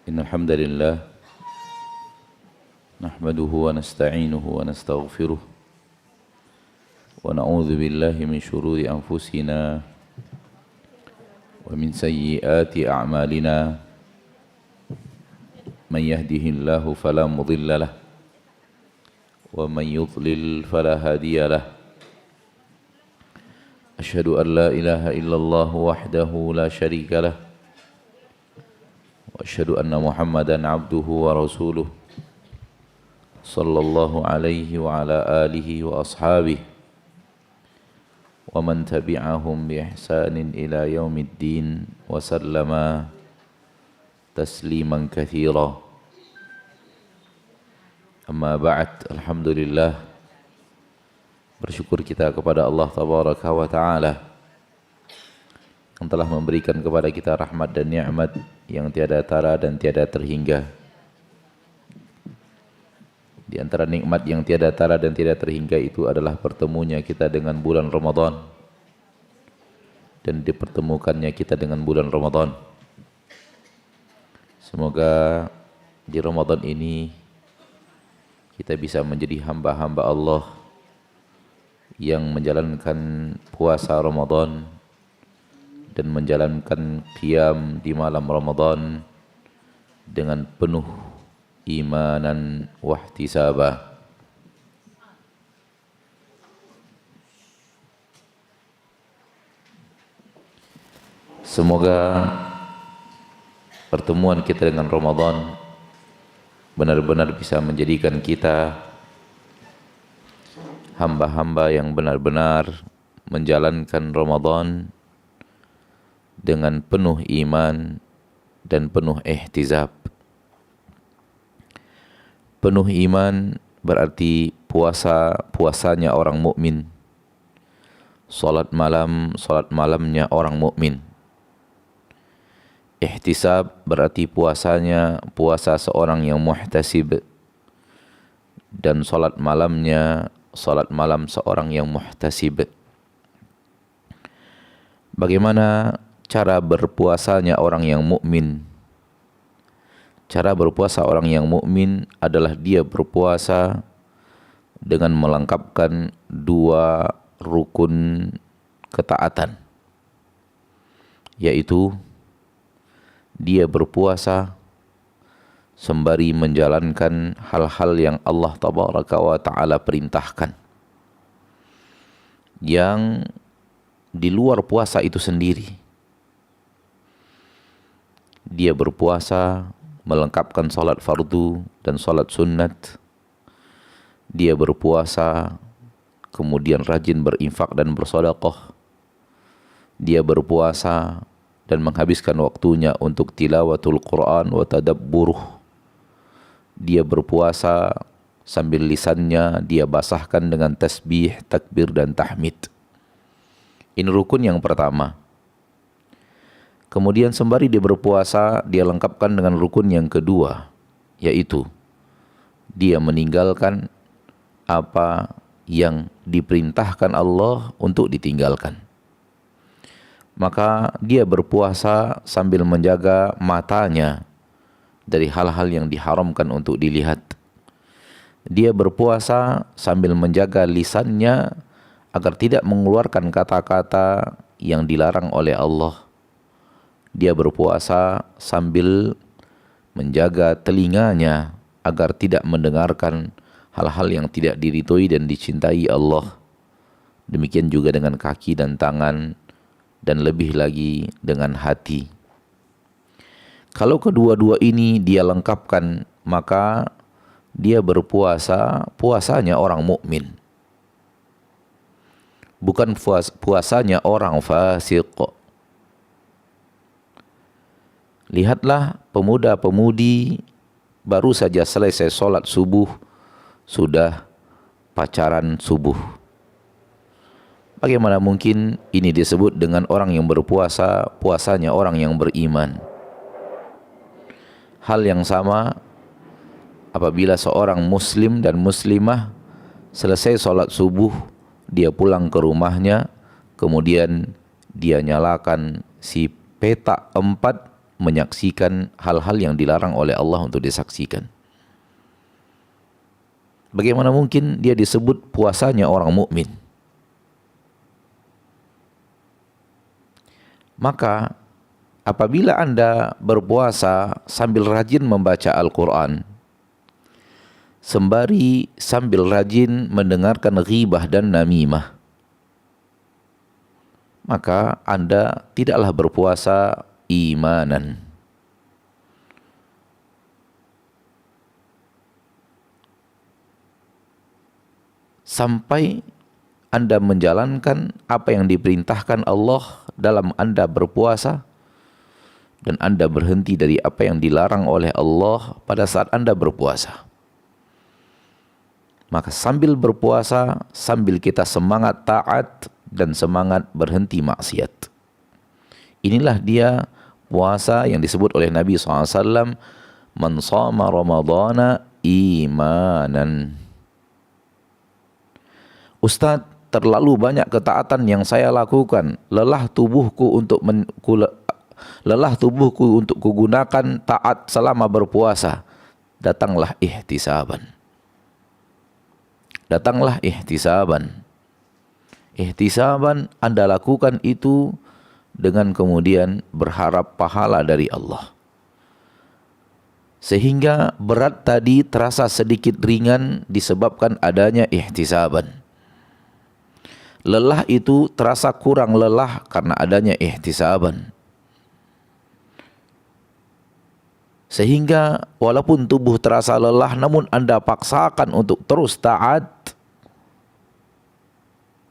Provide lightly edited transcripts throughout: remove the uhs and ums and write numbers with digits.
إن الحمد لله نحمده ونستعينه ونستغفره ونعوذ بالله من شرور أنفسنا ومن سيئات أعمالنا من يهده الله فلا مضل له ومن يضلل فلا هادي له أشهد أن لا إله إلا الله وحده لا شريك له وأشهد أن محمدًا عبده ورسوله صلى الله عليه وعلى آله وأصحابه ومن تبعهم بإحسان إلى يوم الدين وسلم تسليمًا كثيرا أما بعد الحمد لله bersyukur kita kepada Allah Tabaraka wa Ta'ala yang telah memberikan kepada kita rahmat dan nikmat yang tiada tara dan tiada terhingga. Di antara nikmat yang tiada tara dan tiada terhingga itu adalah pertemunya kita dengan bulan Ramadan dan dipertemukannya kita dengan bulan Ramadan. Semoga di Ramadan ini kita bisa menjadi hamba-hamba Allah yang menjalankan puasa Ramadan dan menjalankan qiyam di malam Ramadan dengan penuh imanan wahtisaba. Semoga pertemuan kita dengan Ramadan benar-benar bisa menjadikan kita hamba-hamba yang benar-benar menjalankan Ramadan dengan penuh iman dan penuh ihtizab. Penuh iman berarti puasanya orang mukmin. Salat malamnya orang mukmin. Ihtisab berarti puasa seorang yang muhtasib, dan salat malam seorang yang muhtasib. Bagaimana cara berpuasanya orang yang mukmin? Cara berpuasa orang yang mukmin adalah dia berpuasa dengan melengkapkan dua rukun ketaatan, yaitu dia berpuasa sembari menjalankan hal-hal yang Allah Tabaraka wa Ta'ala perintahkan, yang di luar puasa itu sendiri. Dia berpuasa melengkapkan salat fardu dan salat sunnat. Dia berpuasa kemudian rajin berinfak dan bersedekah. Dia berpuasa dan menghabiskan waktunya untuk tilawatul Quran wa tadabburuh. Dia berpuasa sambil lisannya dia basahkan dengan tasbih, takbir dan tahmid. Ini rukun yang pertama. Kemudian sembari dia berpuasa, dia lengkapkan dengan rukun yang kedua, yaitu dia meninggalkan apa yang diperintahkan Allah untuk ditinggalkan. Maka dia berpuasa sambil menjaga matanya dari hal-hal yang diharamkan untuk dilihat. Dia berpuasa sambil menjaga lisannya agar tidak mengeluarkan kata-kata yang dilarang oleh Allah. Dia berpuasa sambil menjaga telinganya agar tidak mendengarkan hal-hal yang tidak diridhoi dan dicintai Allah. Demikian juga dengan kaki dan tangan, dan lebih lagi dengan hati. Kalau kedua-dua ini dia lengkapkan, maka dia puasanya orang mukmin. Bukan puasanya orang fasik. Lihatlah pemuda-pemudi baru saja selesai sholat subuh, sudah pacaran subuh. Bagaimana mungkin ini disebut dengan orang yang berpuasa, puasanya orang yang beriman? Hal yang sama apabila seorang muslim dan muslimah selesai sholat subuh, dia pulang ke rumahnya, kemudian dia nyalakan si petak 4 menyaksikan hal-hal yang dilarang oleh Allah untuk disaksikan. Bagaimana mungkin dia disebut puasanya orang mukmin? Maka apabila Anda berpuasa sambil rajin membaca Al-Quran, sembari sambil rajin mendengarkan ghibah dan namimah, maka Anda tidaklah berpuasa imanan. Sampai Anda menjalankan apa yang diperintahkan Allah dalam Anda berpuasa, dan Anda berhenti dari apa yang dilarang oleh Allah pada saat Anda berpuasa. Maka sambil berpuasa, sambil kita semangat taat dan semangat berhenti maksiat. Inilah dia puasa yang disebut oleh Nabi SAW, man shama ramadhana imanan. Ustadz, terlalu banyak ketaatan yang saya lakukan, lelah tubuhku untuk kugunakan taat selama berpuasa. Datanglah ihtisaban. Datanglah ihtisaban. Ihtisaban Anda lakukan itu dengan kemudian berharap pahala dari Allah. Sehingga berat tadi terasa sedikit ringan disebabkan adanya ihtisaban. Lelah itu terasa kurang lelah karena adanya ihtisaban. Sehingga walaupun tubuh terasa lelah, namun Anda paksakan untuk terus taat.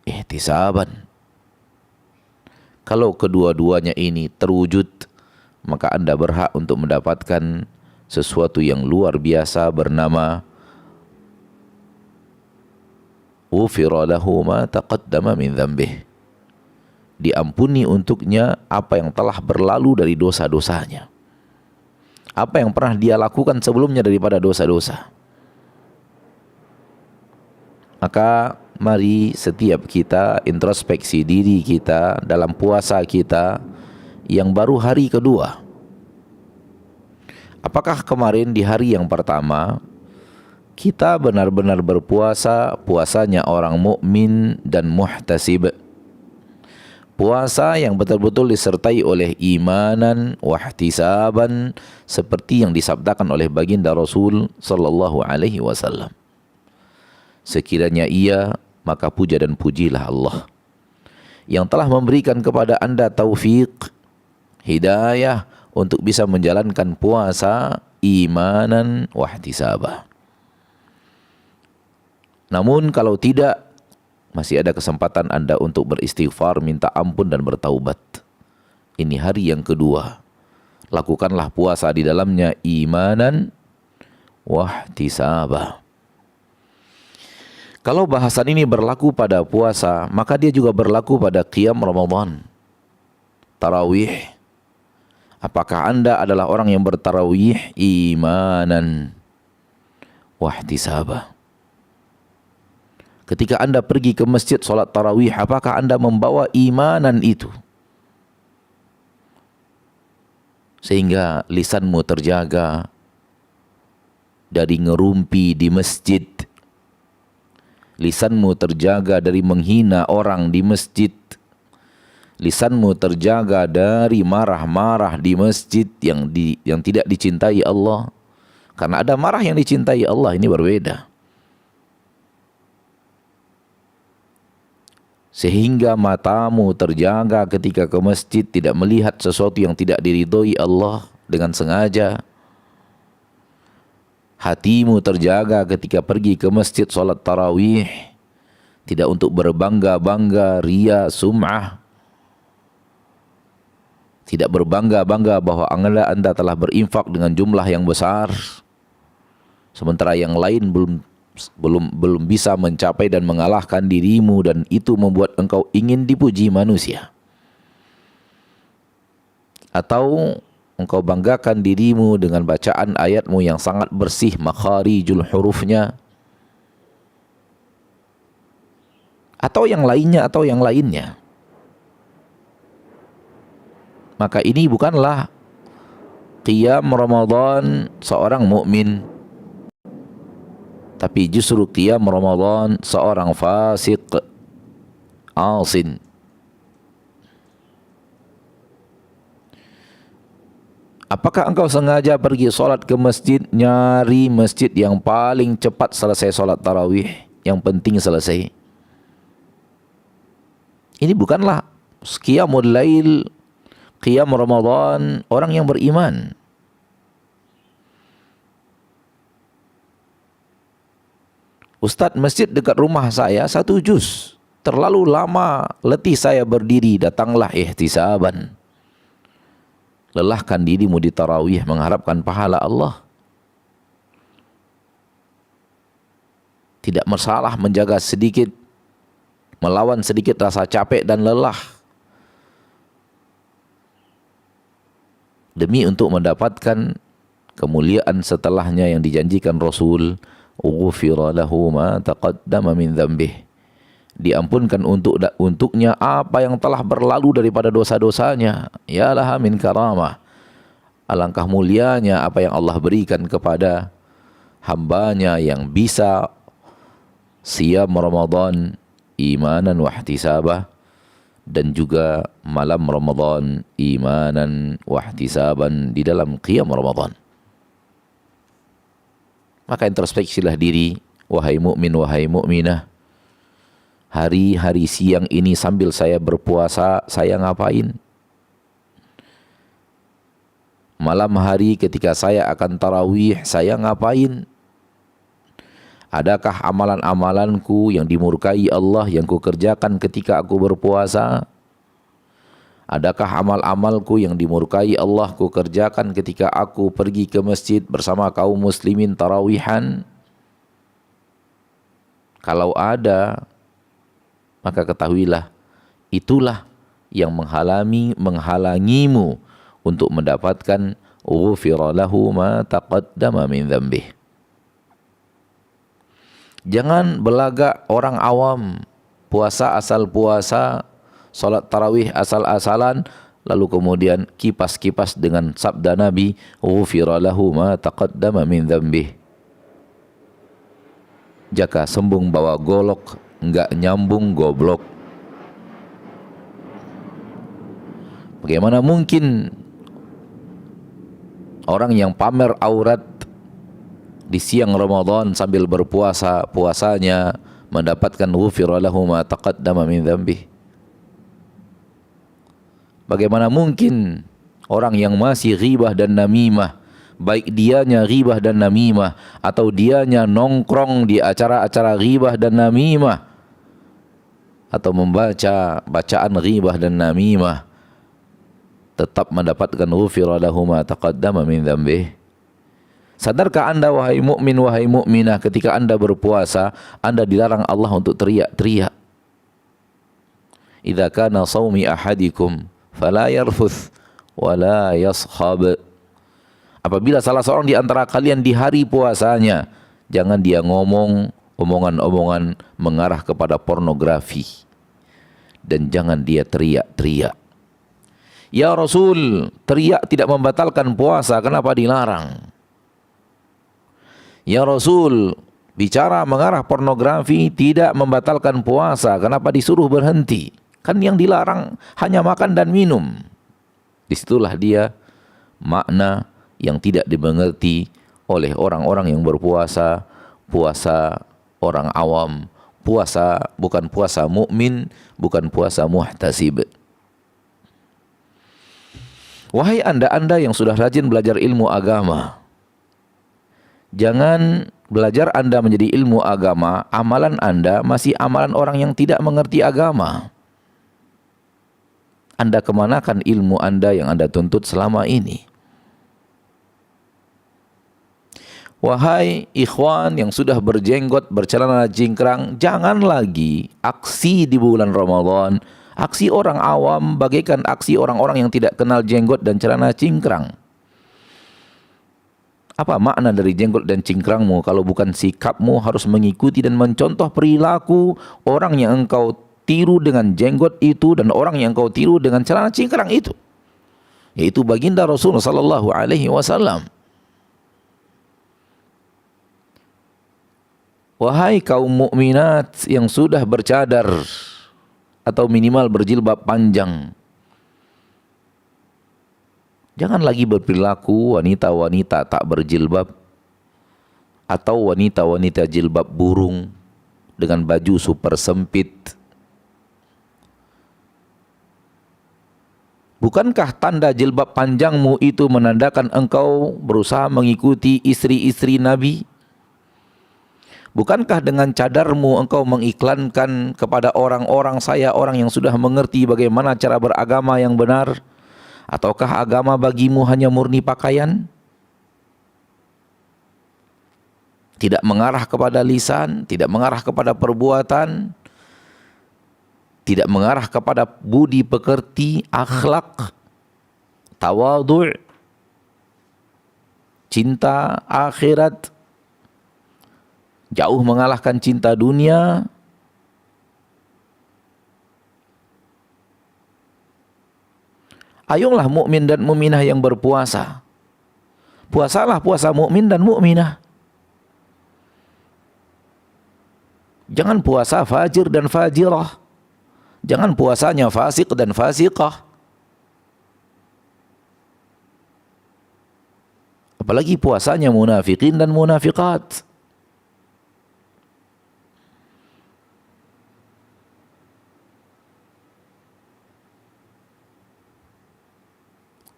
Ihtisaban. Kalau kedua-duanya ini terwujud, maka Anda berhak untuk mendapatkan sesuatu yang luar biasa bernama ghufira lahu ma taqaddama min dzambih. Diampuni untuknya apa yang telah berlalu dari dosa-dosanya. Apa yang pernah dia lakukan sebelumnya daripada dosa-dosa. Maka mari setiap kita introspeksi diri kita dalam puasa kita yang baru hari kedua. Apakah kemarin di hari yang pertama kita benar-benar berpuasa, puasanya orang mukmin dan muhtasib. Puasa yang betul-betul disertai oleh imanan wahtisaban seperti yang disabdakan oleh baginda Rasul sallallahu alaihi wasallam. Sekiranya iya, maka puja dan pujilah Allah yang telah memberikan kepada Anda taufik, hidayah untuk bisa menjalankan puasa imanan wahtisabah. Namun kalau tidak, masih ada kesempatan Anda untuk beristighfar, minta ampun dan bertaubat. Ini hari yang kedua. Lakukanlah puasa di dalamnya imanan wahtisabah. Kalau bahasan ini berlaku pada puasa, maka dia juga berlaku pada qiyam Ramadan, tarawih. Apakah Anda adalah orang yang bertarawih imanan wahtisabah? Ketika Anda pergi ke masjid solat tarawih, apakah Anda membawa imanan itu? Sehingga lisanmu terjaga dari ngerumpi di masjid. Lisanmu terjaga dari menghina orang di masjid. Lisanmu terjaga dari marah-marah di masjid yang tidak dicintai Allah. Karena ada marah yang dicintai Allah, ini berbeda. Sehingga matamu terjaga ketika ke masjid, tidak melihat sesuatu yang tidak diridhoi Allah dengan sengaja. Hatimu terjaga ketika pergi ke masjid salat tarawih, tidak untuk berbangga-bangga, ria, sum'ah. Tidak berbangga-bangga bahwa anda telah berinfak dengan jumlah yang besar, sementara yang lain belum bisa mencapai dan mengalahkan dirimu, dan itu membuat engkau ingin dipuji manusia. Atau engkau banggakan dirimu dengan bacaan ayatmu yang sangat bersih makharijul hurufnya, atau yang lainnya. Maka ini bukanlah qiyam Ramadan seorang mukmin, tapi justru qiyam Ramadan seorang fasik, asin. Apakah engkau sengaja pergi solat ke masjid, nyari masjid yang paling cepat selesai solat tarawih, yang penting selesai? Ini bukanlah qiyamul lail, qiyam Ramadan orang yang beriman. Ustadz, masjid dekat rumah saya 1 juz. Terlalu lama, letih saya berdiri, datanglah ihtisaban. Lelahkan dirimu di tarawih mengharapkan pahala Allah. Tidak masalah menjaga sedikit, melawan sedikit rasa capek dan lelah, demi untuk mendapatkan kemuliaan setelahnya yang dijanjikan Rasul, "Ughfira lahu ma taqaddama min dzambih." Diampunkan untuknya apa yang telah berlalu daripada dosa-dosanya. Ya laha min karamah. Alangkah mulianya apa yang Allah berikan kepada hambanya yang bisa siyam Ramadan imanan wa ihtisabah, dan juga malam Ramadan imanan wa ihtisaban di dalam qiyam Ramadan. Maka introspeksilah diri, wahai mukmin, wahai mukminah. Hari-hari siang ini sambil saya berpuasa, saya ngapain? Malam hari ketika saya akan tarawih, saya ngapain? Adakah amalan-amalanku yang dimurkai Allah yang kukerjakan ketika aku berpuasa? Adakah amal-amalku yang dimurkai Allah kukerjakan ketika aku pergi ke masjid bersama kaum muslimin tarawihan? Kalau ada, maka ketahuilah itulah yang menghalangimu untuk mendapatkan ghufira lahu ma taqaddama min dzambih. Jangan belagak orang awam, puasa asal puasa, salat tarawih asal-asalan, lalu kemudian kipas-kipas dengan sabda Nabi, ghufira lahu ma taqaddama min dzambih. Jaka sembung bawa golok, enggak nyambung goblok. Bagaimana mungkin orang yang pamer aurat di siang Ramadan sambil berpuasa, puasanya mendapatkan ghufira lahu ma taqaddama min dzambih? Bagaimana mungkin orang yang masih ghibah dan namimah, baik dianya ghibah dan namimah atau dianya nongkrong di acara-acara ghibah dan namimah, atau membaca bacaan ghibah dan namimah, tetap mendapatkan ghufira lahu ma taqaddama min dzambih? Sadarkah Anda wahai mukmin, wahai mukminah, ketika Anda berpuasa, Anda dilarang Allah untuk teriak-teriak. Idza kana shaumi ahadikum fala yarfuth wala yaskhab. Apabila salah seorang di antara kalian di hari puasanya, jangan dia ngomong omongan-omongan mengarah kepada pornografi, dan jangan dia teriak-teriak. Ya Rasul, teriak tidak membatalkan puasa, kenapa dilarang? Ya Rasul, bicara mengarah pornografi tidak membatalkan puasa, kenapa disuruh berhenti? Kan yang dilarang hanya makan dan minum. Disitulah dia makna yang tidak dimengerti oleh orang-orang yang berpuasa, puasa orang awam, puasa bukan puasa mukmin, bukan puasa muhtasib. Wahai Anda yang sudah rajin belajar ilmu agama, jangan belajar Anda menjadi ilmu agama, amalan Anda masih amalan orang yang tidak mengerti agama. Anda kemanakan ilmu Anda yang Anda tuntut selama ini? Wahai ikhwan yang sudah berjenggot, bercelana cingkrang, jangan lagi aksi di bulan Ramadan, aksi orang awam bagaikan aksi orang-orang yang tidak kenal jenggot dan celana cingkrang. Apa makna dari jenggot dan cingkrangmu kalau bukan sikapmu harus mengikuti dan mencontoh perilaku orang yang engkau tiru dengan jenggot itu dan orang yang engkau tiru dengan celana cingkrang itu? yaitu baginda Rasul sallallahu alaihi wasallam. Wahai kaum mukminat yang sudah bercadar atau minimal berjilbab panjang, jangan lagi berperilaku wanita-wanita tak berjilbab atau wanita-wanita jilbab burung dengan baju super sempit. Bukankah tanda jilbab panjangmu itu menandakan engkau berusaha mengikuti istri-istri Nabi? Bukankah dengan cadarmu engkau mengiklankan kepada orang-orang saya orang yang sudah mengerti bagaimana cara beragama yang benar? Ataukah agama bagimu hanya murni pakaian? Tidak mengarah kepada lisan, tidak mengarah kepada perbuatan, tidak mengarah kepada budi pekerti, akhlak, tawadhu', cinta akhirat, jauh mengalahkan cinta dunia. Ayolah mukmin dan mukminah yang berpuasa. Puasalah puasa mukmin dan mukminah. Jangan puasa fajir dan fajirah. Jangan puasanya fasik dan fasiqah. Apalagi puasanya munafikin dan munafiqat.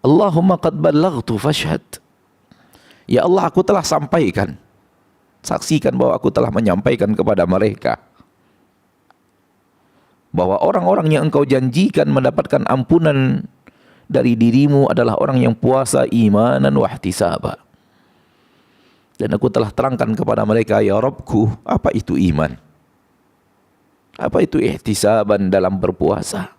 Allahumma qad ballaghtu fashhad. Ya Allah, aku telah sampaikan. Saksikan bahwa aku telah menyampaikan kepada mereka bahwa orang-orang yang engkau janjikan mendapatkan ampunan dari dirimu adalah orang yang puasa imanan wa ihtisaba. Dan aku telah terangkan kepada mereka, ya Rabbku, apa itu iman? Apa itu ihtisaban dalam berpuasa?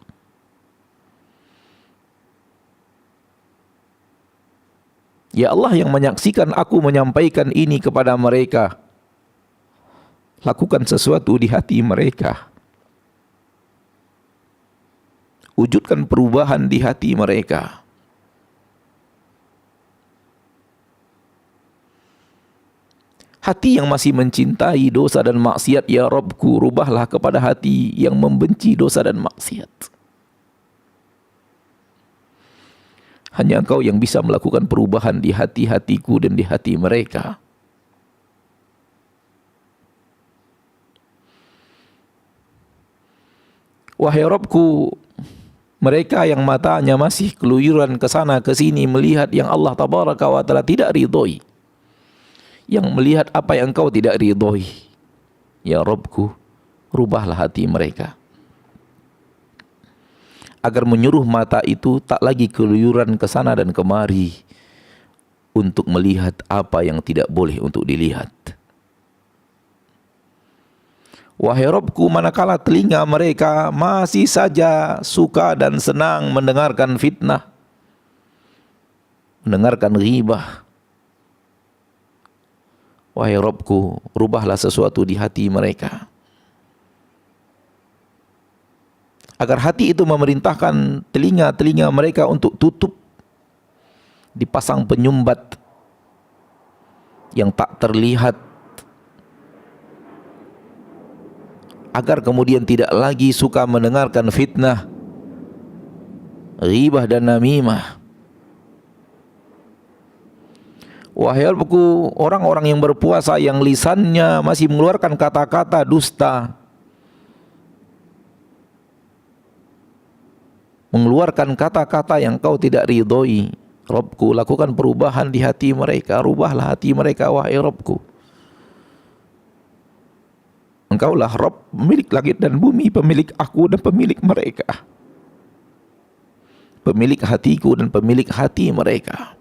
Ya Allah yang menyaksikan aku menyampaikan ini kepada mereka. Lakukan sesuatu di hati mereka. Wujudkan perubahan di hati mereka. Hati yang masih mencintai dosa dan maksiat, ya Rabbku, rubahlah kepada hati yang membenci dosa dan maksiat. Hanya Engkau yang bisa melakukan perubahan di hati-hatiku dan di hati mereka. Wahai Rabbku, mereka yang matanya masih keluyuran ke sana ke sini melihat yang Allah Tabaraka wa Ta'ala tidak ridhoi, yang melihat apa yang Engkau tidak ridhoi, ya Rabbku, rubahlah hati mereka agar menyuruh mata itu tak lagi keluyuran ke sana dan kemari untuk melihat apa yang tidak boleh untuk dilihat. Wahai Rabbku, manakala telinga mereka masih saja suka dan senang mendengarkan fitnah, mendengarkan ghibah, wahai Rabbku, rubahlah sesuatu di hati mereka agar hati itu memerintahkan telinga-telinga mereka untuk tutup, dipasang penyumbat yang tak terlihat, agar kemudian tidak lagi suka mendengarkan fitnah, ghibah dan namimah. Wahai Rabbku, orang-orang yang berpuasa yang lisannya masih mengeluarkan kata-kata dusta, mengeluarkan kata-kata yang Kau tidak ridhoi, Rabbku, lakukan perubahan di hati mereka, rubahlah hati mereka, wahai Rabbku. Engkaulah Rabb, pemilik langit dan bumi, pemilik aku dan pemilik mereka, pemilik hatiku dan pemilik hati mereka.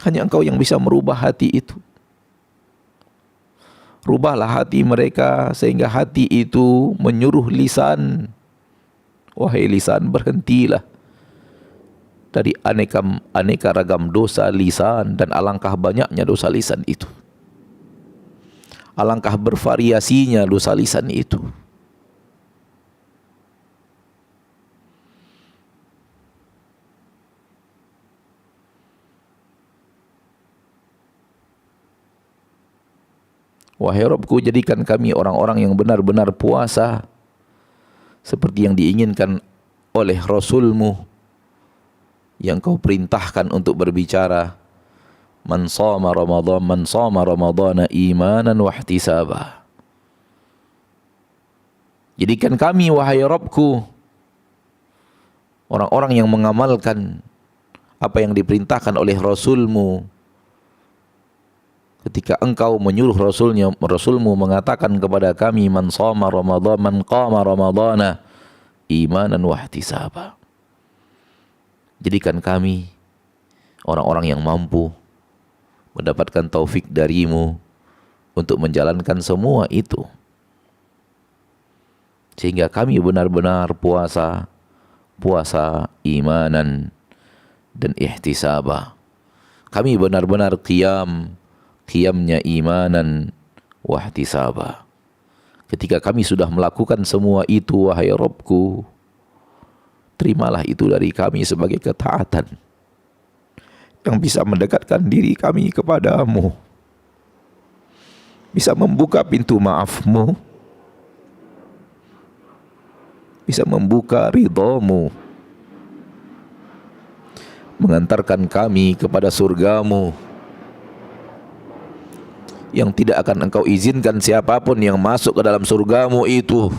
Hanya Engkau yang bisa merubah hati itu. Rubahlah hati mereka sehingga hati itu menyuruh lisan, wahai lisan, berhentilah dari aneka ragam dosa lisan, dan alangkah banyaknya dosa lisan itu. Alangkah bervariasinya dosa lisan itu. Wahai Rabbku, jadikan kami orang-orang yang benar-benar puasa seperti yang diinginkan oleh Rasul-Mu yang Kau perintahkan untuk berbicara, man shoma ramadhana imanan wa ihtisaba. Jadikan kami, wahai Rabbku, orang-orang yang mengamalkan apa yang diperintahkan oleh Rasul-Mu. Ketika Engkau menyuruh Rasul-Mu mengatakan kepada kami, man shoma ramadhana, man qama ramadhana imanan wa ihtisaba. Jadikan kami orang-orang yang mampu mendapatkan taufik dari-Mu untuk menjalankan semua itu, sehingga kami benar-benar puasa imanan dan ihtisaba. Kami benar-benar qiyamnya imanan wa ihtisaba. Ketika kami sudah melakukan semua itu, wahai Rabbku, terimalah itu dari kami sebagai ketaatan yang bisa mendekatkan diri kami kepadamu, bisa membuka pintu maaf-Mu, bisa membuka ridha-Mu, mengantarkan kami kepada surga-Mu yang tidak akan Engkau izinkan siapapun yang masuk ke dalam surga-Mu itu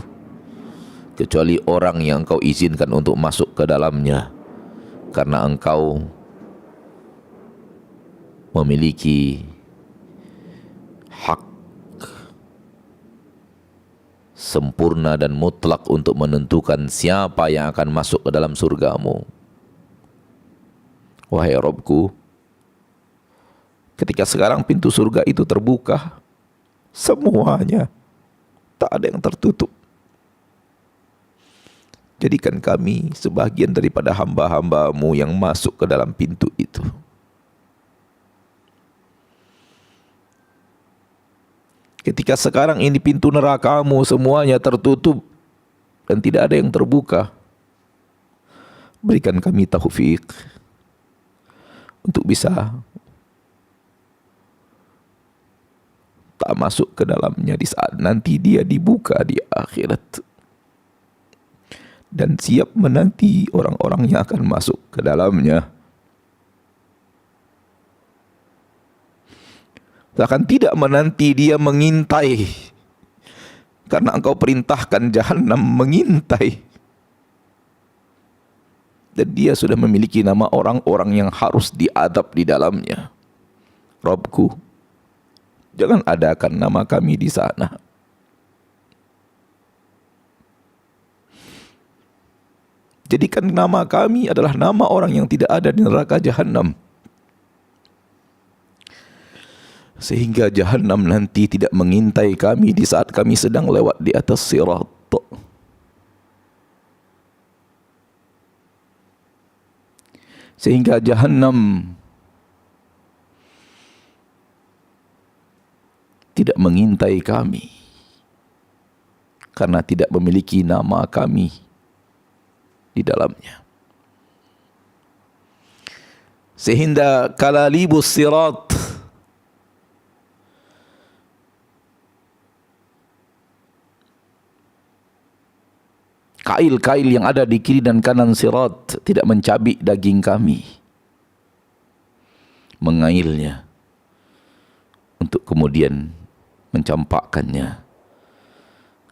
kecuali orang yang Engkau izinkan untuk masuk ke dalamnya, karena Engkau memiliki hak sempurna dan mutlak untuk menentukan siapa yang akan masuk ke dalam surga-Mu. Wahai Rabbku, ketika sekarang pintu surga itu terbuka, semuanya, tak ada yang tertutup. Jadikan kami sebagian daripada hamba-hamba-Mu yang masuk ke dalam pintu itu. Ketika sekarang ini pintu neraka-Mu semuanya tertutup dan tidak ada yang terbuka, berikan kami taufik untuk bisa tak masuk ke dalamnya di saat nanti dia dibuka di akhirat, dan siap menanti orang-orang yang akan masuk ke dalamnya. Bahkan tidak menanti, dia mengintai, karena Engkau perintahkan jahanam mengintai, dan dia sudah memiliki nama orang-orang yang harus diadab di dalamnya. Rabbku, jangan adakan nama kami di sana. Jadikan nama kami adalah nama orang yang tidak ada di neraka jahanam, sehingga jahanam nanti tidak mengintai kami di saat kami sedang lewat di atas sirat. Sehingga jahanam tidak mengintai kami karena tidak memiliki nama kami di dalamnya. Sehingga kalalibus sirat, kail-kail yang ada di kiri dan kanan sirat tidak mencabik daging kami, mengailnya untuk kemudian mencampakkannya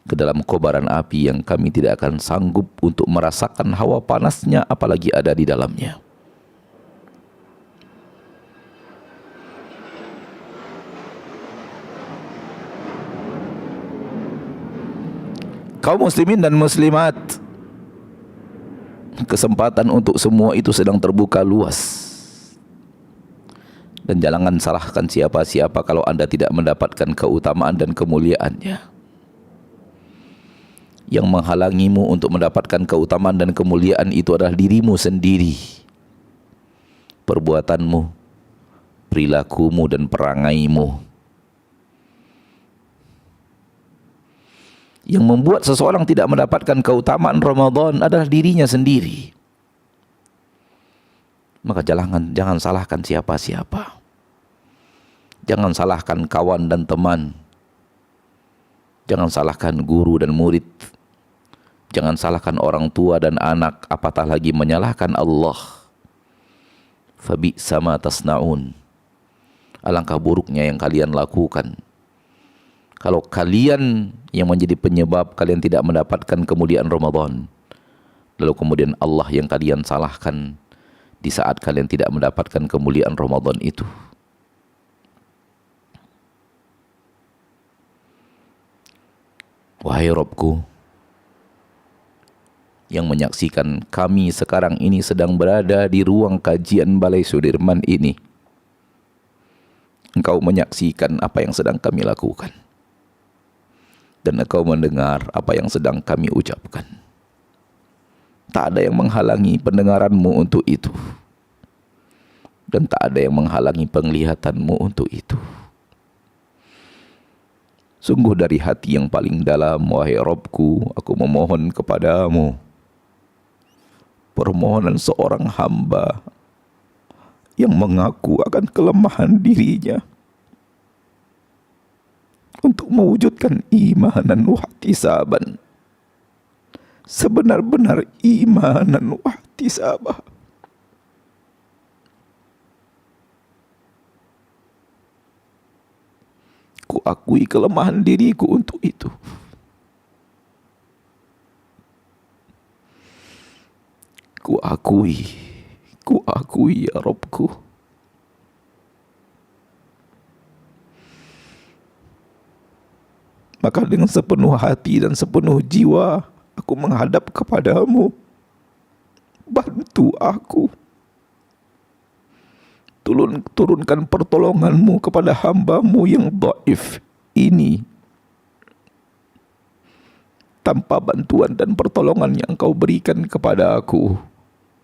ke dalam kobaran api yang kami tidak akan sanggup untuk merasakan hawa panasnya apalagi ada di dalamnya. Kaum muslimin dan muslimat, kesempatan untuk semua itu sedang terbuka luas. Dan jangan salahkan siapa-siapa kalau Anda tidak mendapatkan keutamaan dan kemuliaannya. Yang menghalangimu untuk mendapatkan keutamaan dan kemuliaan itu adalah dirimu sendiri, perbuatanmu, perilakumu dan perangaimu. Yang membuat seseorang tidak mendapatkan keutamaan Ramadan adalah dirinya sendiri. Maka jangan salahkan siapa-siapa. Jangan salahkan kawan dan teman. Jangan salahkan guru dan murid. Jangan salahkan orang tua dan anak, apatah lagi menyalahkan Allah. Fabi'sa ma tasna'un. Alangkah buruknya yang kalian lakukan. Kalau kalian yang menjadi penyebab kalian tidak mendapatkan kemuliaan Ramadan, lalu kemudian Allah yang kalian salahkan di saat kalian tidak mendapatkan kemuliaan Ramadan itu. Wahai Rabbku, yang menyaksikan kami sekarang ini sedang berada di ruang kajian Balai Sudirman ini, Engkau menyaksikan apa yang sedang kami lakukan, dan Engkau mendengar apa yang sedang kami ucapkan. Tak ada yang menghalangi pendengaranmu untuk itu, dan tak ada yang menghalangi penglihatanmu untuk itu. Sungguh dari hati yang paling dalam, wahai Rabbku, aku memohon kepadamu permohonan seorang hamba yang mengaku akan kelemahan dirinya untuk mewujudkan imanan wa ihtisaban, sebenar-benar imanan wa ihtisabah. Ku akui kelemahan diriku untuk itu. Ku akui ya Rabbku. Maka dengan sepenuh hati dan sepenuh jiwa aku menghadap kepadamu. Bantu aku. Turunkan pertolonganmu kepada hambamu yang dhaif ini. Tanpa bantuan dan pertolongan yang Kau berikan kepada aku,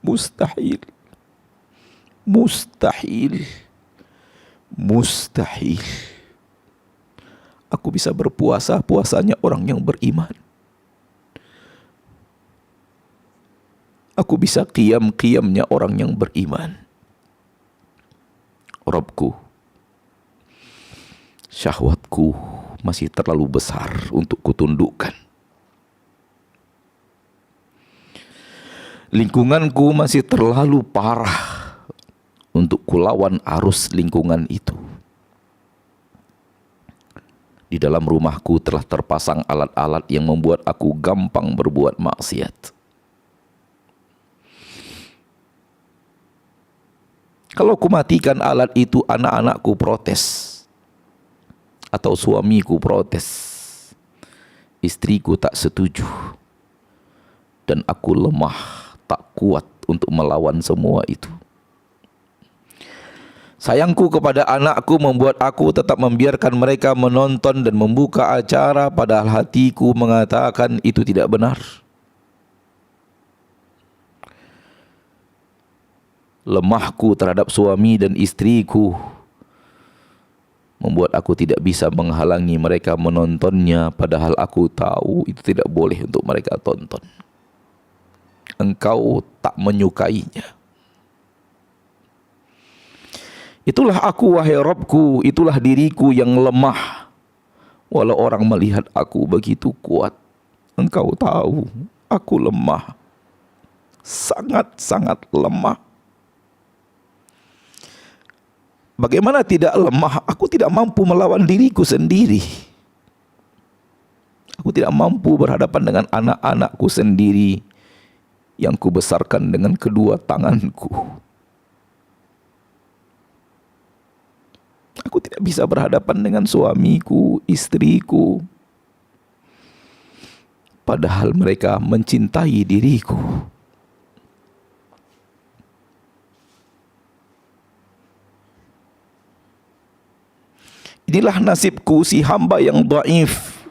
mustahil. Aku bisa berpuasa puasanya orang yang beriman. Aku bisa qiyamnya orang yang beriman. Rabbku, syahwatku masih terlalu besar untuk kutundukkan. Lingkunganku masih terlalu parah untuk kulawan arus lingkungan itu. Di dalam rumahku telah terpasang alat-alat yang membuat aku gampang berbuat maksiat. Kalau kumatikan alat itu, anak-anakku protes, atau suamiku protes, istriku tak setuju, dan aku lemah, tak kuat untuk melawan semua itu. Sayangku kepada anakku membuat aku tetap membiarkan mereka menonton dan membuka acara, padahal hatiku mengatakan itu tidak benar. Lemahku terhadap suami dan istriku membuat aku tidak bisa menghalangi mereka menontonnya, padahal aku tahu itu tidak boleh untuk mereka tonton. Engkau tak menyukainya. Itulah aku, wahai Rabbku, itulah diriku yang lemah. Walau orang melihat aku begitu kuat, Engkau tahu aku lemah, sangat-sangat lemah. Bagaimana tidak lemah? Aku tidak mampu melawan diriku sendiri. Aku tidak mampu berhadapan dengan anak-anakku sendiri yang kubesarkan dengan kedua tanganku. Aku tidak bisa berhadapan dengan suamiku, istriku, padahal mereka mencintai diriku. Inilah nasibku, si hamba yang dhaif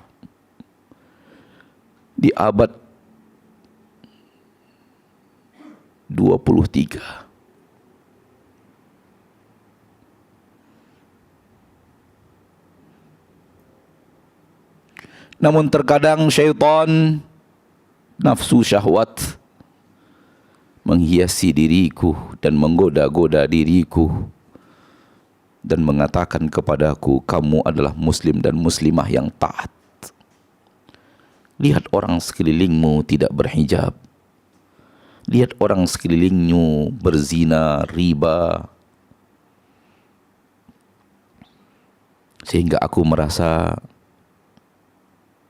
di abad 23. Namun terkadang syaitan, nafsu syahwat menghiasi diriku dan menggoda-goda diriku dan mengatakan kepadaku, kamu adalah muslim dan muslimah yang taat. Lihat orang sekelilingmu tidak berhijab. Lihat orang sekelilingmu berzina, riba. Sehingga aku merasa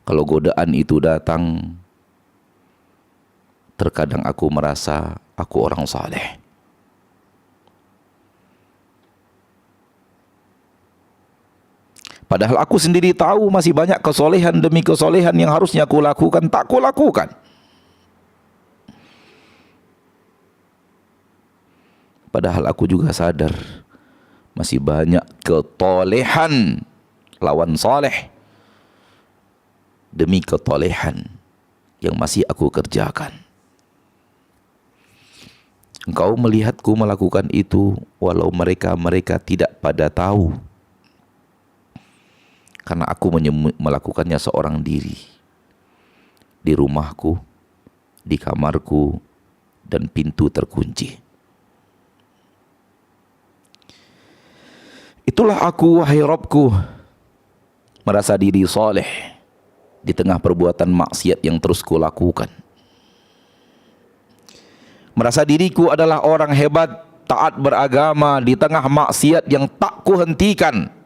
kalau godaan itu datang, terkadang aku merasa aku orang saleh. Padahal aku sendiri tahu masih banyak kesolehan demi kesolehan yang harusnya aku lakukan, tak aku lakukan. Padahal aku juga sadar masih banyak ketolehan lawan soleh demi ketolehan yang masih aku kerjakan. Engkau melihatku melakukan itu walau mereka tidak pada tahu. Karena aku melakukannya seorang diri. Di rumahku, di kamarku, dan pintu terkunci. Itulah aku, wahai Rabbku, merasa diri soleh di tengah perbuatan maksiat yang terus kulakukan. Merasa diriku adalah orang hebat, taat beragama di tengah maksiat yang tak kuhentikan.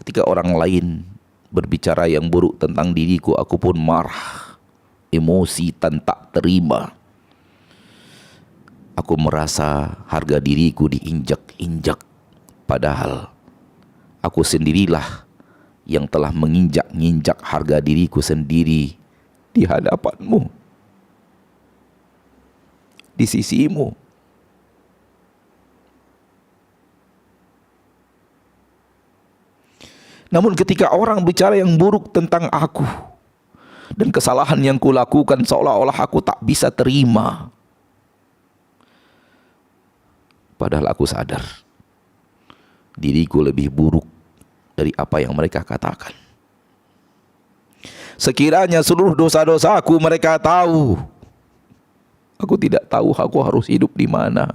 Ketika orang lain berbicara yang buruk tentang diriku, aku pun marah, emosi dan tak terima. Aku merasa harga diriku diinjak-injak, padahal aku sendirilah yang telah menginjak-injak harga diriku sendiri di hadapanmu, di sisimu. Namun ketika orang bicara yang buruk tentang aku dan kesalahan yang kulakukan, seolah-olah aku tak bisa terima. Padahal aku sadar diriku lebih buruk dari apa yang mereka katakan. Sekiranya seluruh dosa-dosaku mereka tahu, aku tidak tahu aku harus hidup di mana.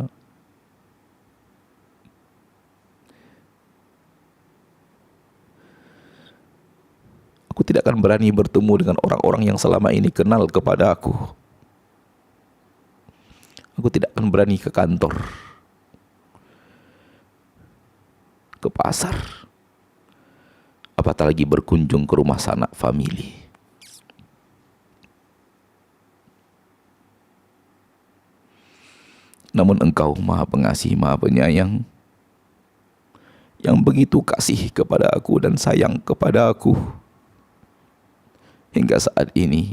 Aku tidak akan berani bertemu dengan orang-orang yang selama ini kenal kepada aku. Aku tidak akan berani ke kantor, ke pasar, apatah lagi berkunjung ke rumah sanak famili. Namun Engkau Maha Pengasih, Maha Penyayang, yang begitu kasih kepada aku dan sayang kepada aku. Hingga saat ini,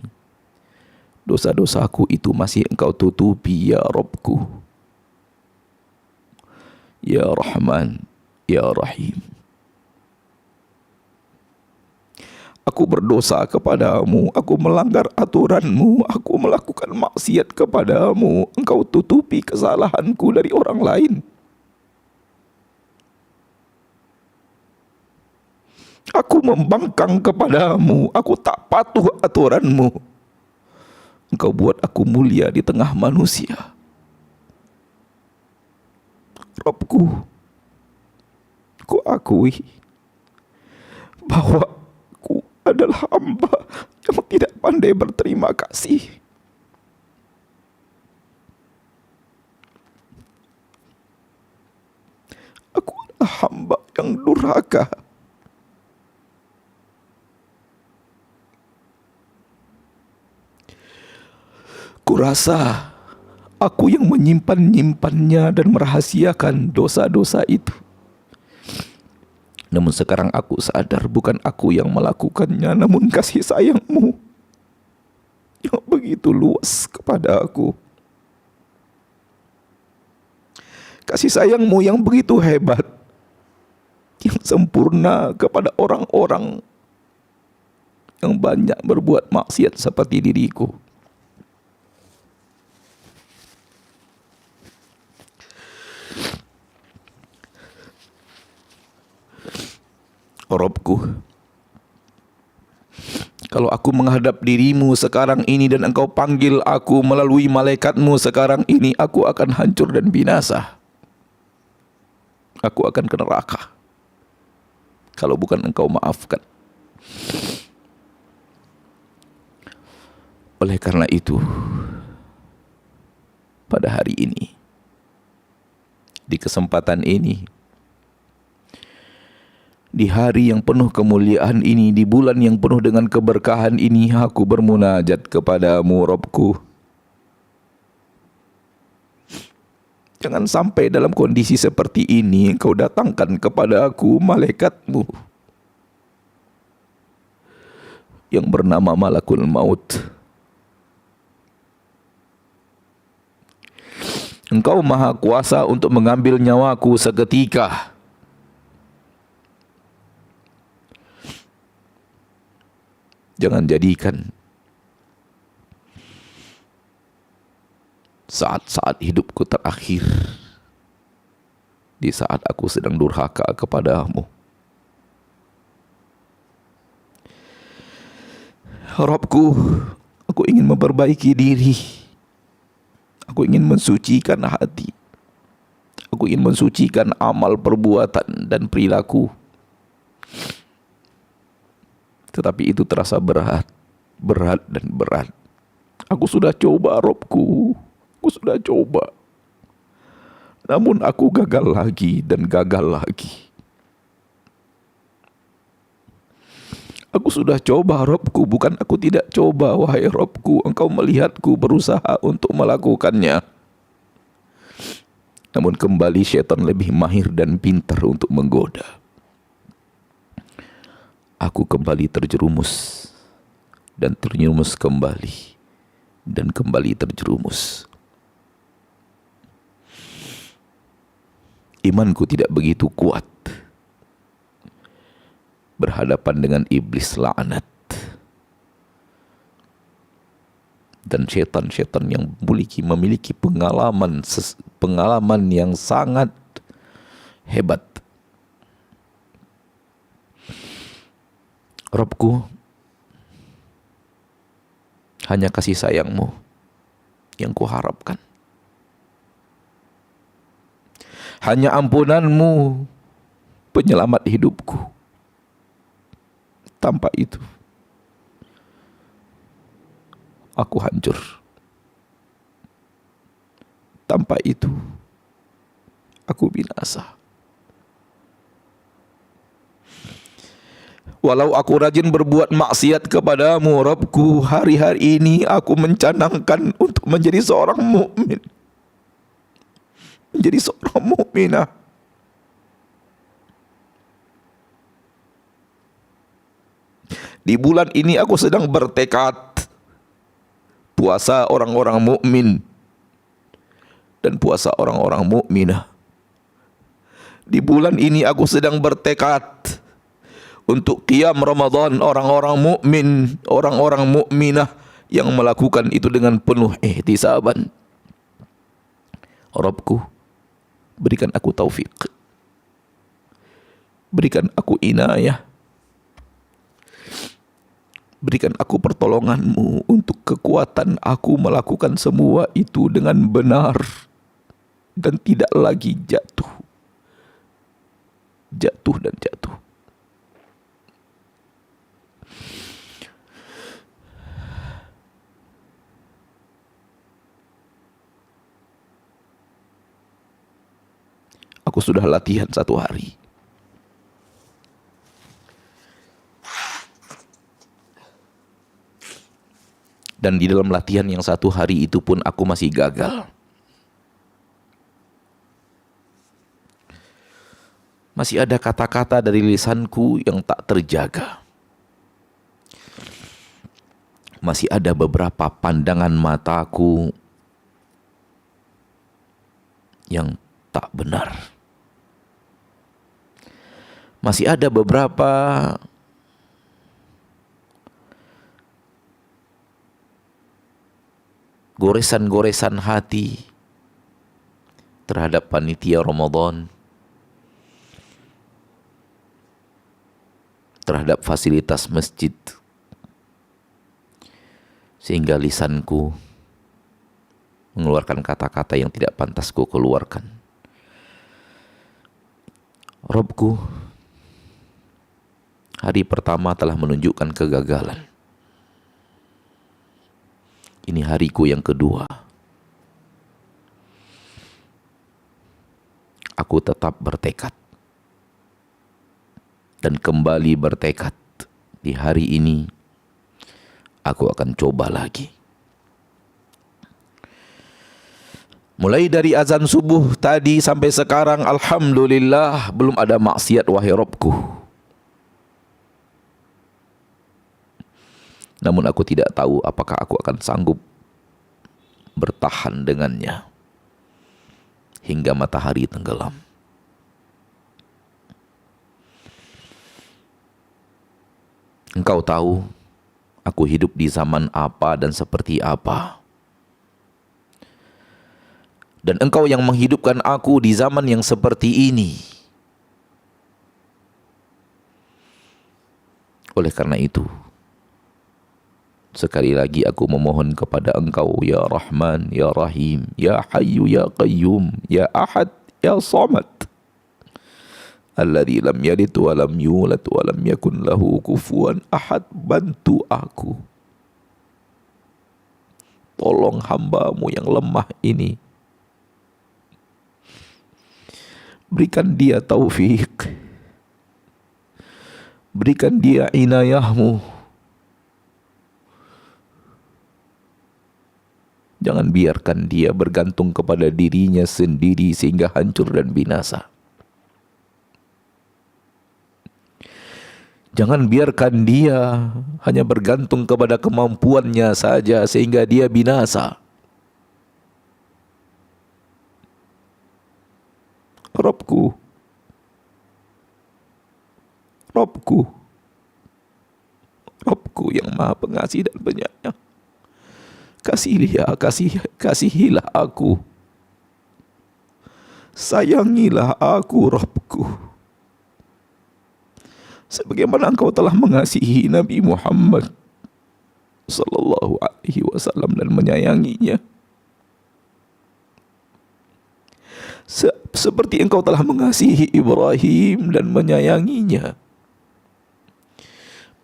dosa-dosaku itu masih Engkau tutupi, ya Rabbku. Ya Rahman, ya Rahim. Aku berdosa kepadamu, aku melanggar aturanmu, aku melakukan maksiat kepadamu. Engkau tutupi kesalahanku dari orang lain. Aku membangkang kepadamu, aku tak patuh aturanmu. Engkau buat aku mulia di tengah manusia. Rabbku, ku akui bahwa aku adalah hamba yang tidak pandai berterima kasih. Aku adalah hamba yang durhaka. Kurasa aku yang menyimpan-nyimpannya dan merahasiakan dosa-dosa itu. Namun sekarang aku sadar bukan aku yang melakukannya, namun kasih sayang-Mu yang begitu luas kepada aku. Kasih sayang-Mu yang begitu hebat, yang sempurna kepada orang-orang yang banyak berbuat maksiat seperti diriku. Rabbku, kalau aku menghadap dirimu sekarang ini dan Engkau panggil aku melalui malaikat-Mu sekarang ini, aku akan hancur dan binasa. Aku akan ke neraka. kalau bukan Engkau maafkan. Oleh karena itu, pada hari ini, di kesempatan ini, di hari yang penuh kemuliaan ini, di bulan yang penuh dengan keberkahan ini, aku bermunajat kepadamu, Rabbku. Jangan sampai dalam kondisi seperti ini Engkau datangkan kepada aku malaikatmu yang bernama Malakul Maut. Engkau maha kuasa untuk mengambil nyawaku seketika. Jangan jadikan saat-saat hidupku terakhir di saat aku sedang durhaka kepadamu. Rabbku, aku ingin memperbaiki diri. Aku ingin mensucikan hati. Aku ingin mensucikan amal perbuatan dan perilaku. Tetapi itu terasa berat dan berat. Aku sudah coba, Rabbku. Aku sudah coba. Namun aku gagal lagi dan gagal lagi. Aku sudah coba, Rabbku, bukan aku tidak coba, wahai Rabbku. Engkau melihatku berusaha untuk melakukannya. Namun kembali syaitan lebih mahir dan pintar untuk menggoda. Aku kembali terjerumus dan terjerumus kembali dan kembali terjerumus. Imanku tidak begitu kuat berhadapan dengan iblis laknat dan syaitan-syaitan yang memiliki pengalaman yang sangat hebat. Rabbku, hanya kasih sayang-Mu yang kuharapkan. Hanya ampunan-Mu penyelamat hidupku. Tanpa itu, aku hancur. Tanpa itu, aku binasa. Walau aku rajin berbuat maksiat kepadamu, Rabbku, hari-hari ini aku mencanangkan untuk menjadi seorang mukmin, menjadi seorang mukminah. Di bulan ini aku sedang bertekad puasa orang-orang mukmin dan puasa orang-orang mukminah. Di bulan ini aku sedang bertekad untuk qiyam Ramadan orang-orang mukmin, orang-orang mukminah yang melakukan itu dengan penuh ihtisaban. Rabbku, berikan aku taufik. Berikan aku inayah. Berikan aku pertolongan-Mu untuk kekuatan aku melakukan semua itu dengan benar dan tidak lagi jatuh dan jatuh. Aku sudah latihan 1 hari. Dan di dalam latihan yang 1 hari itu pun aku masih gagal. Masih ada kata-kata dari lisanku yang tak terjaga. Masih ada beberapa pandangan mataku yang tak benar. Masih ada beberapa goresan-goresan hati terhadap panitia Ramadan, terhadap fasilitas masjid, sehingga lisanku mengeluarkan kata-kata yang tidak pantas ku keluarkan. Rabbku, Hari pertama telah menunjukkan kegagalan. Ini hariku yang kedua. Aku tetap bertekad dan kembali bertekad. Di hari ini aku akan coba lagi. Mulai dari azan subuh tadi sampai sekarang, alhamdulillah belum ada maksiat wahai Rabbku. Namun aku tidak tahu apakah aku akan sanggup bertahan dengannya hingga matahari tenggelam. Engkau tahu aku hidup di zaman apa dan seperti apa. Dan engkau yang menghidupkan aku di zaman yang seperti ini. Oleh karena itu, sekali lagi aku memohon kepada engkau, Ya Rahman, Ya Rahim, Ya Hayyu, Ya Qayyum, Ya Ahad, Ya Samad, alladzi lam yalid wa lam yulad wa lam yakun lahu kufuwan ahad. Bantu aku. Tolong hambamu yang lemah ini. Berikan dia taufik. Berikan dia inayahmu. Jangan biarkan dia bergantung kepada dirinya sendiri sehingga hancur dan binasa. Jangan biarkan dia hanya bergantung kepada kemampuannya saja sehingga dia binasa. Rabbku, Rabbku, Rabbku yang Maha Pengasih dan Penyayang, kasihilah aku, sayangilah aku, Rabbku, sebagaimana Engkau telah mengasihi Nabi Muhammad sallallahu alaihi wasallam dan menyayanginya. Seperti Engkau telah mengasihi Ibrahim dan menyayanginya,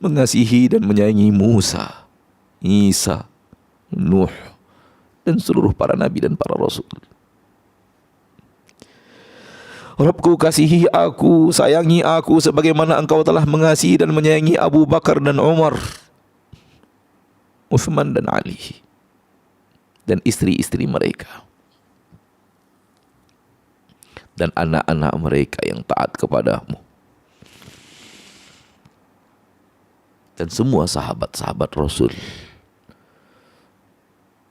mengasihi dan menyayangi Musa, Isa, Nuh, dan seluruh para nabi dan para rasul. Rabbku, kasihi aku, sayangi aku sebagaimana Engkau telah mengasihi dan menyayangi Abu Bakar dan Umar, Uthman dan Ali, dan istri-istri mereka, dan anak-anak mereka yang taat kepadamu, dan semua sahabat-sahabat Rasul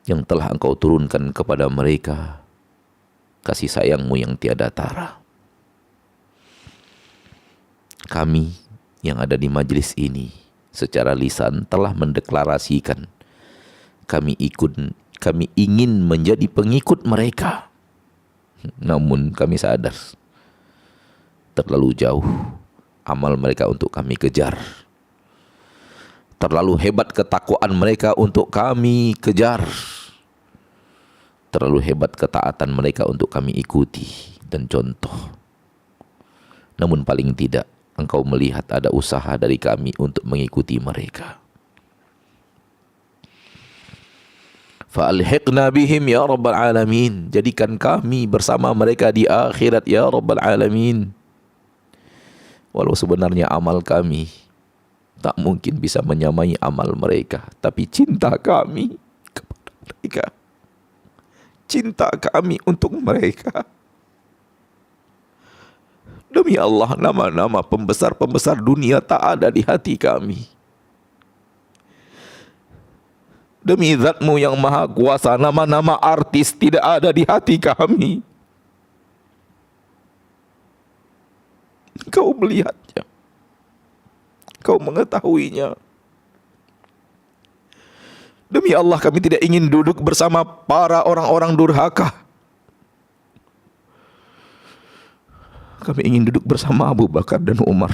yang telah Engkau turunkan kepada mereka kasih sayangmu yang tiada tara. Kami yang ada di majlis ini secara lisan telah mendeklarasikan kami ingin menjadi pengikut mereka. Namun kami sadar terlalu jauh amal mereka untuk kami kejar. Terlalu hebat ketakwaan mereka untuk kami kejar. Terlalu hebat ketaatan mereka untuk kami ikuti dan contoh. Namun paling tidak Engkau melihat ada usaha dari kami untuk mengikuti mereka. Fa'alhiqna bihim ya Rabbal Alamin. Jadikan kami bersama mereka di akhirat ya Rabbal Alamin. Walau sebenarnya amal kami tak mungkin bisa menyamai amal mereka, tapi cinta kami kepada mereka, cinta kami untuk mereka. Demi Allah, nama-nama pembesar-pembesar dunia tak ada di hati kami. Demi Zat-Mu yang Maha Kuasa, nama-nama artis tidak ada di hati kami. Kau melihatnya, Kau mengetahuinya. Demi Allah, kami tidak ingin duduk bersama para orang-orang durhaka. Kami ingin duduk bersama Abu Bakar dan Umar,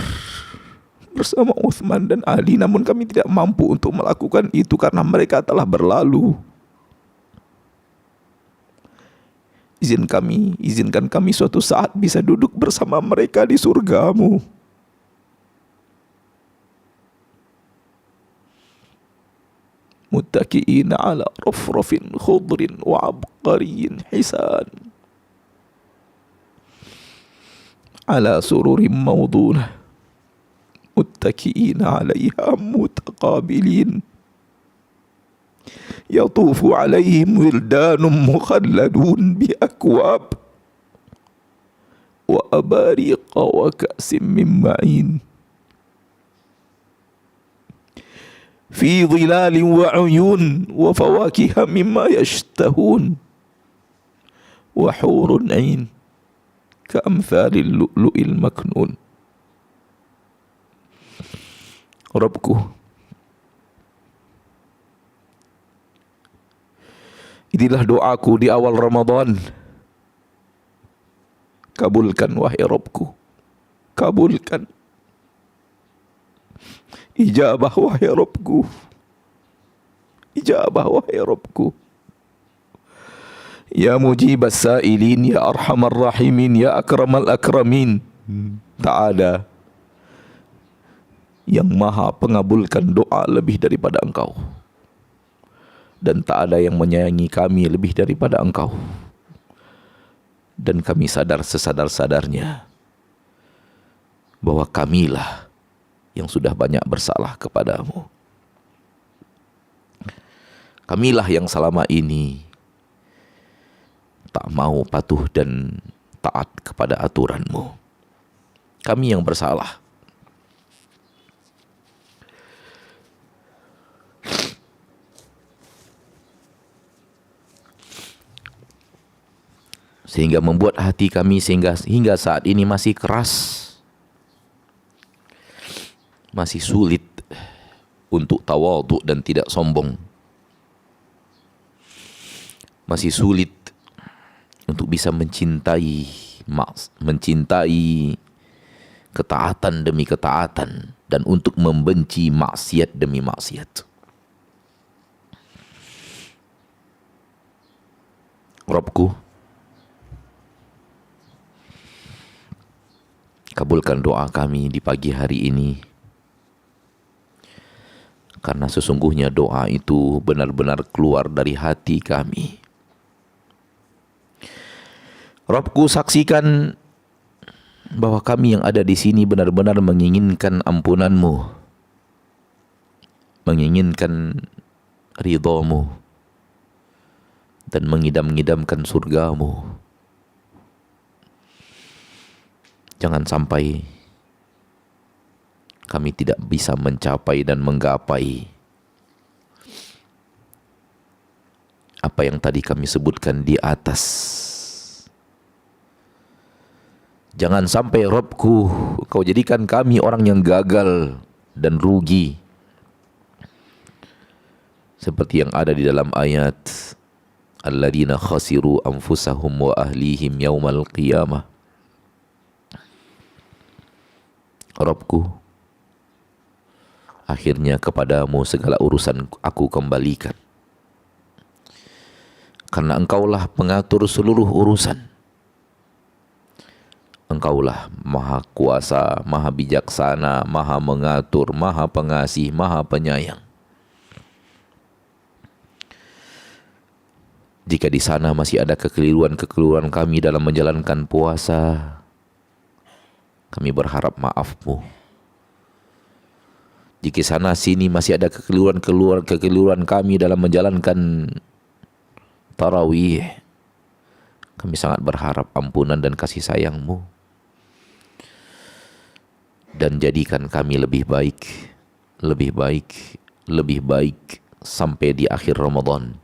bersama Uthman dan Ali. Namun kami tidak mampu untuk melakukan itu karena mereka telah berlalu. Izinkan kami suatu saat bisa duduk bersama mereka di surga-Mu. متكئين على رفرف خضر وعبقري حسان على سرر موضونة متكئين عليها متقابلين يطوف عليهم ولدان مخلدون بأكواب وأباريق وكأس من معين في ظلال وعيون وفواكه مما يشتهون وحور عين كأمثال اللؤلؤ المكنون. Rabbku, inilah doaku di awal Ramadan. Kabulkan wahai Rabbku, kabulkan. Ijabah wahai Rabbku, ijabah wahai Rabbku. Ya mujibas sa'ilin, ya arhamar rahimin, ya akramal akramin. Tak ada yang maha pengabulkan doa lebih daripada Engkau, dan tak ada yang menyayangi kami lebih daripada Engkau. Dan kami sadar sesadar-sadarnya bahwa kamilah yang sudah banyak bersalah kepadamu. Kamilah yang selama ini tak mau patuh dan taat kepada aturanmu. Kami yang bersalah. Sehingga membuat hati kami hingga saat ini masih keras, masih sulit untuk tawadhu dan tidak sombong, masih sulit untuk bisa mencintai ketaatan demi ketaatan, dan untuk membenci maksiat demi maksiat. Rabbku, kabulkan doa kami di pagi hari ini, karena sesungguhnya doa itu benar-benar keluar dari hati kami. Rabbku, saksikan bahwa kami yang ada di sini benar-benar menginginkan ampunan-Mu, menginginkan ridha-Mu, dan mengidam-ngidamkan surga-Mu. Jangan sampai kami tidak bisa mencapai dan menggapai apa yang tadi kami sebutkan di atas. Jangan sampai Rabbku, Kau jadikan kami orang yang gagal dan rugi, seperti yang ada di dalam ayat alladzina khasiru anfusahum wa ahlihim yaumal qiyamah. Rabbku, akhirnya kepadamu segala urusan aku kembalikan, karena Engkaulah pengatur seluruh urusan. Engkaulah maha kuasa, maha bijaksana, maha mengatur, maha pengasih, maha penyayang. Jika di sana masih ada kekeliruan-kekeliruan kami dalam menjalankan puasa, kami berharap maaf-Mu. Jika sana sini masih ada kekeliruan kami dalam menjalankan tarawih, kami sangat berharap ampunan dan kasih sayang-Mu. Dan jadikan kami lebih baik, lebih baik, lebih baik sampai di akhir Ramadan.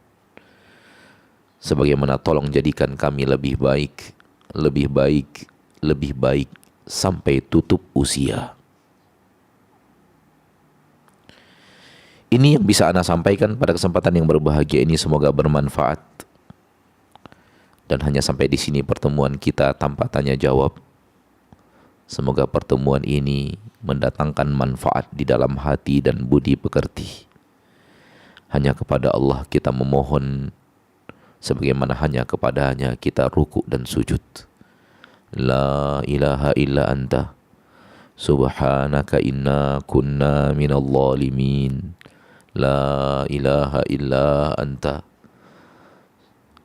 Sebagaimana tolong jadikan kami lebih baik, lebih baik, lebih baik sampai tutup usia. Ini yang bisa Ana sampaikan pada kesempatan yang berbahagia ini, semoga bermanfaat. Dan hanya sampai di sini pertemuan kita tanpa tanya jawab. Semoga pertemuan ini mendatangkan manfaat di dalam hati dan budi pekerti. Hanya kepada Allah kita memohon, sebagaimana hanya kepadanya kita rukuk dan sujud. La ilaha illa anta subhanaka inna kunna minal zalimin. La ilaha illa anta.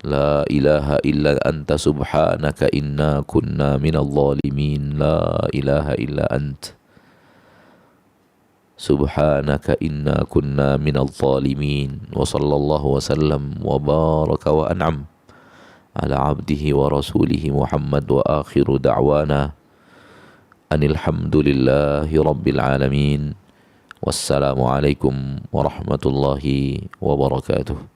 La ilaha illa anta subhanaka inna kunna minal zalimin. La ilaha illa anta. Subhanaka inna kunna minal zalimin. Wa sallallahu wa sallam wa baraka wa an'am ala abdihi wa rasulihi Muhammad wa akhiru da'wana anil hamdulillahi rabbil alamin. Wassalamualaikum warahmatullahi wabarakatuh.